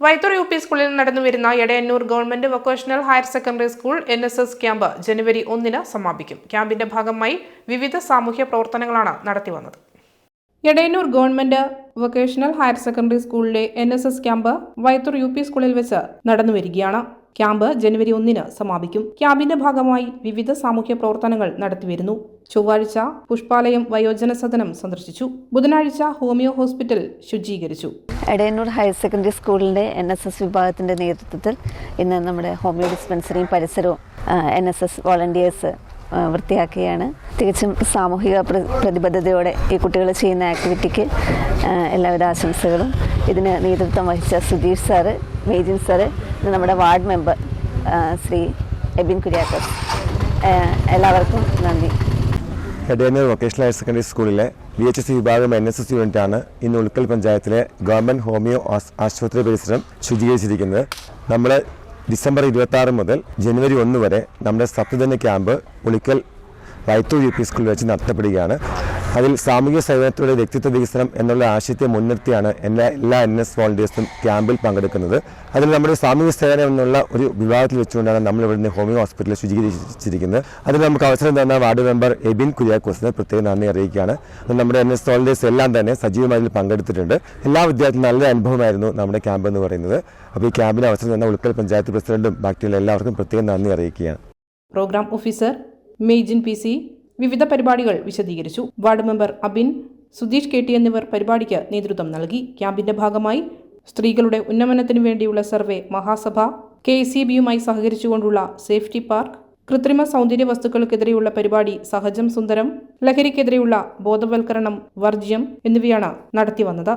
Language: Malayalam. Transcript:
വൈത്തൂർ യു.പി. സ്കൂളിൽ നടന്നുവരുന്ന Edayannur government vocational higher secondary school NSS camp ജനുവരി 1 സമാപിക്കും. ക്യാമ്പിന്റെ ഭാഗമായി വിവിധ സാമൂഹ്യ പ്രവർത്തനങ്ങളാണ് നടത്തിവന്നത്. Edayannur government vocational higher secondary സ്കൂളിലെ NSS ക്യാമ്പ് വൈത്തൂർ യു.പി. സ്കൂളിൽ വെച്ച് നടന്നുവരികയാണ്. ക്യാമ്പ് ജനുവരി 1 സമാപിക്കും. ക്യാമ്പിന്റെ ഭാഗമായി വിവിധ സാമൂഹ്യ പ്രവർത്തനങ്ങൾ നടത്തിവരുന്നു. ചൊവ്വാഴ്ച പുഷ്പാലയം വയോജന സദനം സന്ദർശിച്ചു. ബുധനാഴ്ച ഹോമിയോ ഹോസ്പിറ്റൽ ശുചീകരിച്ചു. എടയന്നൂർ ഹയർ സെക്കൻഡറി സ്കൂളിന്റെ NSS വിഭാഗത്തിന്റെ നേതൃത്വത്തിൽ ഇന്ന് നമ്മുടെ ഹോമിയോ ഡിസ്പെൻസറിയും പരിസരവും NSS വോളണ്ടിയേഴ്സ് വൃത്തിയാക്കുകയാണ്. തികച്ചും സാമൂഹിക പ്രതിബദ്ധതയോടെ ഈ കുട്ടികൾ ചെയ്യുന്ന ആക്ടിവിറ്റിക്ക് എല്ലാവിധ ആശംസകളും. ഇതിന് നേതൃത്വം വഹിച്ച സുധീഷ് സാറ്, മേജിൻ സാറ്, നമ്മുടെ വാർഡ് മെമ്പർ ശ്രീ എബിൻ കുര്യാക്കോസ്, എല്ലാവർക്കും നന്ദി. എടയന്നൂർ വൊക്കേഷണൽ ഹയർ സെക്കൻഡറി സ്കൂളിലെ VHS വിഭാഗം NSS യൂണിറ്റാണ് ഇന്ന് ഉളിക്കൽ പഞ്ചായത്തിലെ ഗവൺമെൻറ് ഹോമിയോ ആശുപത്രി പരിസരം ശുചീകരിച്ചിരിക്കുന്നത്. നമ്മൾ ഡിസംബർ 26 മുതൽ ജനുവരി 1 വരെ നമ്മുടെ സപ്തദിന ക്യാമ്പ് ഉളിക്കൽ വൈത്തൂർ യു.പി. സ്കൂളിൽ വെച്ച് നടത്തപ്പെടുകയാണ്. അതിൽ സാമൂഹിക സേവനത്തിലൂടെ വ്യക്തിത്വ വികസനം എന്നുള്ള ആശയത്തെ മുൻനിർത്തിയാണ് എല്ലാ NS വോളണ്ടിയേഴ്സും ക്യാമ്പിൽ പങ്കെടുക്കുന്നത്. അതിൽ നമ്മുടെ സാമൂഹിക സേവനം എന്നുള്ള ഒരു വിഭാഗത്തിൽ വെച്ചുകൊണ്ടാണ് നമ്മൾ ഇവിടുന്ന് ഹോമിയോ ഹോസ്പിറ്റലിൽ ശുചീകരിച്ചിരിക്കുന്നത്. അതിന് നമുക്ക് അവസരം തന്ന വാർഡ് മെമ്പർ എബിൻ കുര്യാക്കോസിന് പ്രത്യേകം നന്ദി അറിയിക്കുകയാണ്. നമ്മുടെ NS വോളണ്ടിയേഴ്സ് എല്ലാം തന്നെ സജീവമായി പങ്കെടുത്തിട്ടുണ്ട്. എല്ലാ വിദ്യാർത്ഥികളും നല്ല അനുഭവമായിരുന്നു നമ്മുടെ ക്യാമ്പ് എന്ന് പറയുന്നത്. അപ്പോൾ ഈ ക്യാമ്പിന് അവസരം തന്ന ഉളിക്കൽ പഞ്ചായത്ത് പ്രസിഡന്റും ബാക്കിയുള്ള എല്ലാവർക്കും പ്രത്യേകം നന്ദി അറിയിക്കുകയാണ്. പ്രോഗ്രാം ഓഫീസർ മെയ്ജിൻ PC വിവിധ പരിപാടികൾ വിശദീകരിച്ചു. Ward member Abin, Sudheesh KT എന്നിവർ പരിപാടിക്ക് നേതൃത്വം നൽകി. ക്യാമ്പിന്റെ ഭാഗമായി സ്ത്രീകളുടെ ഉന്നമനത്തിനു വേണ്ടിയുള്ള സർവേ മഹാസഭ, KCB-യുമായി സഹകരിച്ചുകൊണ്ടുള്ള സേഫ്റ്റി പാർക്ക്, കൃത്രിമ സൗന്ദര്യ വസ്തുക്കൾക്കെതിരെയുള്ള പരിപാടി സഹജം സുന്ദരം, ലഹരിക്കെതിരെയുള്ള ബോധവൽക്കരണം വർജ്യം എന്നിവയാണ് നടത്തിവന്നത്.